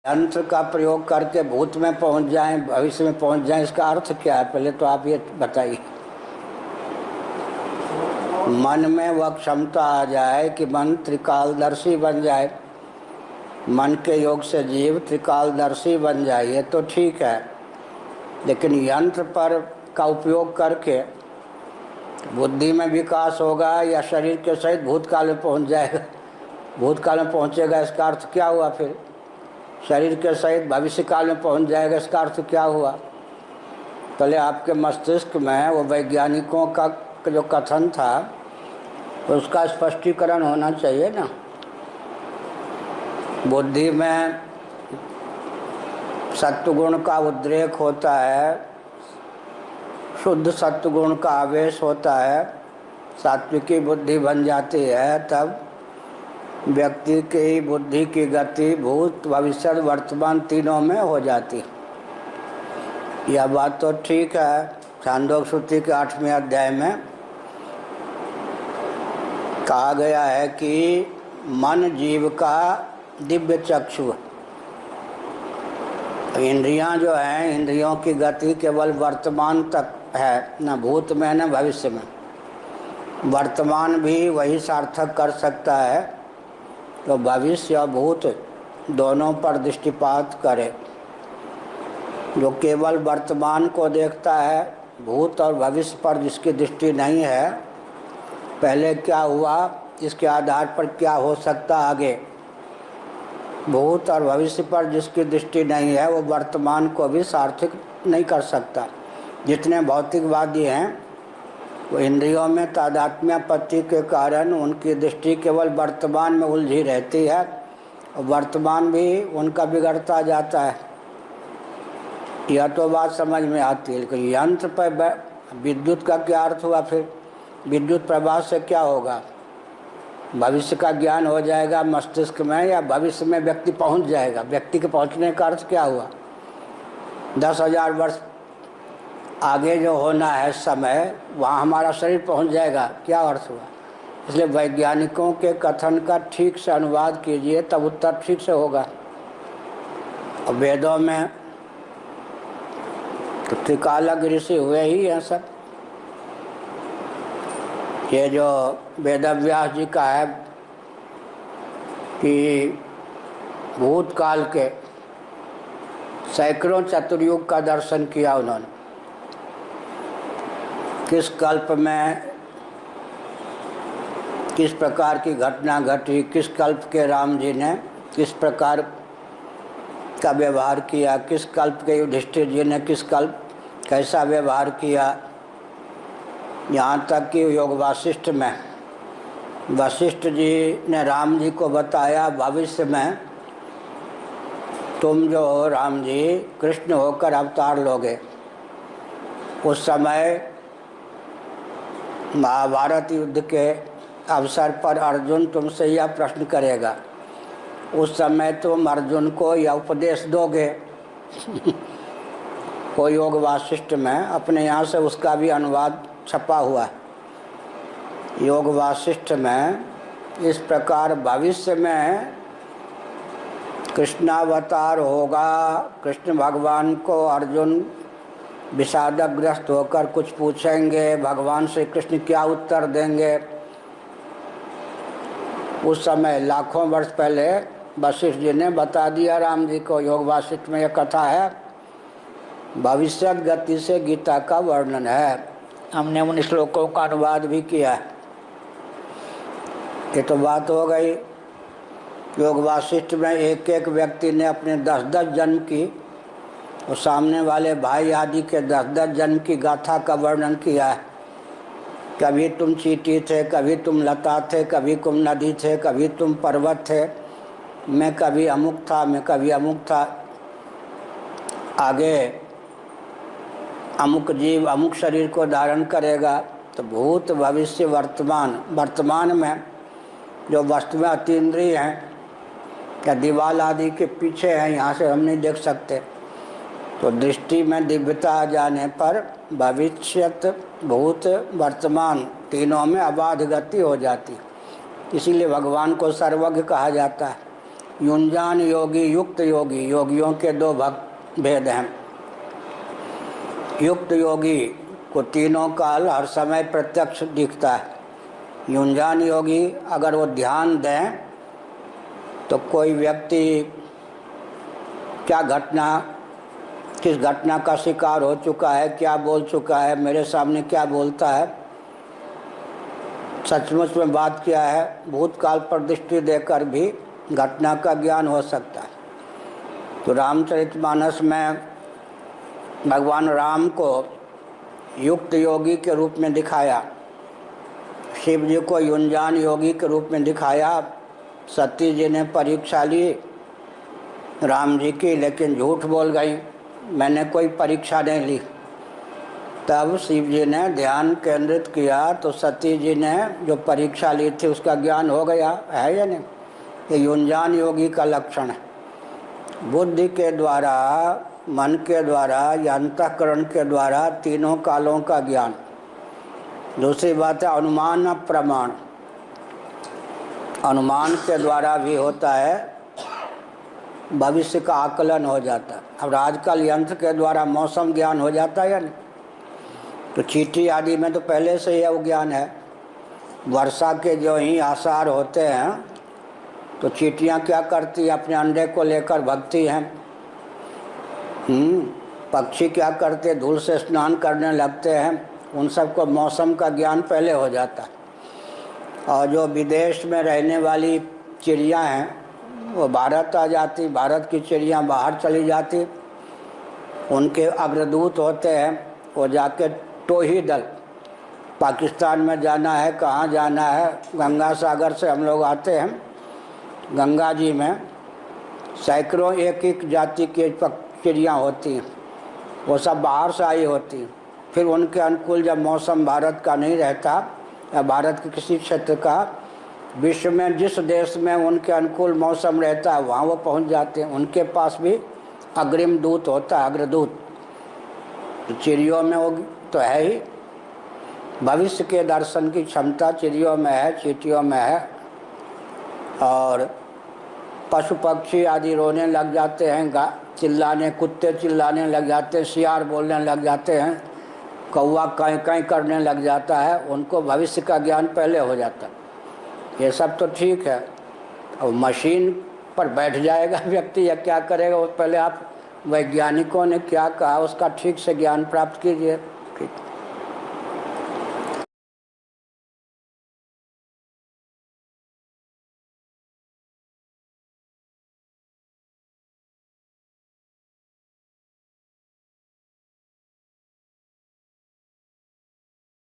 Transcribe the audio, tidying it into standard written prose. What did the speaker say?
यंत्र का प्रयोग करके भूत में पहुंच जाएं, भविष्य में पहुंच जाएं, इसका अर्थ क्या है? पहले तो आप ये बताइए। मन में वह क्षमता आ जाए कि मन त्रिकालदर्शी बन जाए, मन के योग से जीव त्रिकालदर्शी बन जाए, ये तो ठीक है। लेकिन यंत्र पर का उपयोग करके बुद्धि में विकास होगा या शरीर के सहित भूतकाल में पहुंच जाएगा? भूतकाल में पहुंचेगा, इसका अर्थ क्या हुआ? फिर शरीर के सहित भविष्य काल में पहुंच जाएगा, इसका अर्थ क्या हुआ? पहले आपके मस्तिष्क में वो वैज्ञानिकों का जो कथन था उसका स्पष्टीकरण होना चाहिए ना। बुद्धि में सत्वगुण का उद्रेक होता है, शुद्ध सत्वगुण का आवेश होता है, सात्विकी बुद्धि बन जाती है, तब व्यक्ति की बुद्धि की गति भूत भविष्य वर्तमान तीनों में हो जाती। यह बात तो ठीक है। छांदोग्य श्रुति के 8वें अध्याय में कहा गया है कि मन जीव का दिव्य चक्षु। इंद्रियां जो हैं, इंद्रियों की गति केवल वर्तमान तक है, न भूत में न भविष्य में। वर्तमान भी वही सार्थक कर सकता है तो भविष्य और भूत दोनों पर दृष्टिपात करे। जो केवल वर्तमान को देखता है, भूत और भविष्य पर जिसकी दृष्टि नहीं है, पहले क्या हुआ इसके आधार पर क्या हो सकता आगे, भूत और भविष्य पर जिसकी दृष्टि नहीं है, वो वर्तमान को भी सार्थक नहीं कर सकता। जितने भौतिकवादी हैं वो इंद्रियों में तादात्म्यापत्ति के कारण उनकी दृष्टि केवल वर्तमान में उलझी रहती है और वर्तमान भी उनका बिगड़ता जाता है। यह तो बात समझ में आती है। लेकिन यंत्र पर विद्युत का क्या अर्थ हुआ? फिर विद्युत प्रवाह से क्या होगा? भविष्य का ज्ञान हो जाएगा मस्तिष्क में या भविष्य में व्यक्ति पहुंच जाएगा? व्यक्ति के पहुंचने का अर्थ क्या हुआ? 10,000 वर्ष आगे जो होना है समय, वहाँ हमारा शरीर पहुंच जाएगा, क्या अर्थ हुआ? इसलिए वैज्ञानिकों के कथन का ठीक से अनुवाद कीजिए, तब उत्तर ठीक से होगा। और वेदों में तो त्रिकालज्ञ ऋषि हुए ही हैं सब। ये जो वेदव्यास जी का है कि भूतकाल के सैकड़ों चतुर्युग का दर्शन किया उन्होंने। किस कल्प में किस प्रकार की घटना घटी, किस कल्प के राम जी ने किस प्रकार का व्यवहार किया, किस कल्प के युधिष्ठिर जी ने किस कल्प कैसा व्यवहार किया। यहाँ तक कि योग वासिष्ठ में वशिष्ठ जी ने राम जी को बताया, भविष्य में तुम जो हो राम जी कृष्ण होकर अवतार लोगे। उस समय महाभारत युद्ध के अवसर पर अर्जुन तुमसे यह प्रश्न करेगा, उस समय तुम अर्जुन को यह उपदेश दोगे। वो योग वासिष्ठ में अपने यहाँ से उसका भी अनुवाद छपा हुआ है। योग वासिष्ठ में इस प्रकार भविष्य में कृष्णावतार होगा, कृष्ण भगवान को अर्जुन विषादग्रस्त होकर कुछ पूछेंगे, भगवान श्री कृष्ण क्या उत्तर देंगे। उस समय लाखों वर्ष पहले वशिष्ठ जी ने बता दिया राम जी को। योग वासिष्ठ में यह कथा है, भविष्य गति से गीता का वर्णन है। हमने उन श्लोकों का अनुवाद भी किया है। ये तो बात हो गई। योग वासिष्ठ में एक एक व्यक्ति ने अपने 10-10 जन्म की और सामने वाले भाई आदि के 10-10 जन्म की गाथा का वर्णन किया है। कभी तुम चींटी थे, कभी तुम लता थे, कभी तुम नदी थे, कभी तुम पर्वत थे, मैं कभी अमुक था, मैं कभी अमुक था। आगे अमुक जीव अमुक शरीर को धारण करेगा। तो भूत भविष्य वर्तमान में जो वस्तुएं अतीन्द्रिय हैं या दीवाल आदि के पीछे हैं, यहाँ से हम नहीं देख सकते, तो दृष्टि में दिव्यता आ जाने पर भविष्यत भूत वर्तमान तीनों में अबाध गति हो जाती। इसीलिए भगवान को सर्वज्ञ कहा जाता है। युंजान योगी, युक्त योगी, योगियों के दो भेद हैं। युक्त योगी को तीनों काल हर समय प्रत्यक्ष दिखता है। युंजान योगी अगर वो ध्यान दें तो कोई व्यक्ति क्या घटना, किस घटना का शिकार हो चुका है, क्या बोल चुका है, मेरे सामने क्या बोलता है, सचमुच में बात क्या है, भूतकाल पर दृष्टि देकर भी घटना का ज्ञान हो सकता है। तो रामचरितमानस में भगवान राम को युक्त योगी के रूप में दिखाया, शिव जी को युंजान योगी के रूप में दिखाया। सती जी ने परीक्षा ली राम जी की, लेकिन झूठ बोल गई, मैंने कोई परीक्षा नहीं ली। तब शिव जी ने ध्यान केंद्रित किया तो सती जी ने जो परीक्षा ली थी उसका ज्ञान हो गया है या नहीं। ये युंजान योगी का लक्षण है। बुद्धि के द्वारा, मन के द्वारा या अंतःकरण के द्वारा तीनों कालों का ज्ञान। दूसरी बात है अनुमान प्रमाण। अनुमान के द्वारा भी होता है, भविष्य का आकलन हो जाता है। अब आजकल यंत्र के द्वारा मौसम ज्ञान हो जाता है या नहीं। तो चींटी आदि में तो पहले से ही वो ज्ञान है। वर्षा के जो ही आसार होते हैं तो चींटियाँ क्या करती हैं, अपने अंडे को लेकर भगती हैं। पक्षी क्या करते, धूल से स्नान करने लगते हैं। उन सबको मौसम का ज्ञान पहले हो जाता है। और जो विदेश में रहने वाली चिड़ियाँ हैं वो भारत आ जाती, भारत की चिड़ियाँ बाहर चली जाती। उनके अग्रदूत होते हैं, वो जाके टोही दल, पाकिस्तान में जाना है, कहाँ जाना है, गंगा सागर से हम लोग आते हैं। गंगा जी में सैकड़ों एक एक जाति की चिड़ियाँ होती हैं, वो सब बाहर से आई होती हैं। फिर उनके अनुकूल जब मौसम भारत का नहीं रहता या भारत के किसी क्षेत्र का, विश्व में जिस देश में उनके अनुकूल मौसम रहता है वहाँ वो पहुँच जाते हैं। उनके पास भी अग्रिम दूत होता है, अग्रदूत। तो चिड़ियों में वो तो है ही, भविष्य के दर्शन की क्षमता चिड़ियों में है, चींटियों में है। और पशु पक्षी आदि रोने लग जाते हैं, चिल्लाने, कुत्ते चिल्लाने लग जाते हैं, सियार बोलने लग जाते हैं, कौवा काई काई करने लग जाता है। उनको भविष्य का ज्ञान पहले हो जाता है। ये सब तो ठीक है। अब मशीन पर बैठ जाएगा व्यक्ति या क्या करेगा, वो पहले आप वैज्ञानिकों ने क्या कहा उसका ठीक से ज्ञान प्राप्त कीजिए।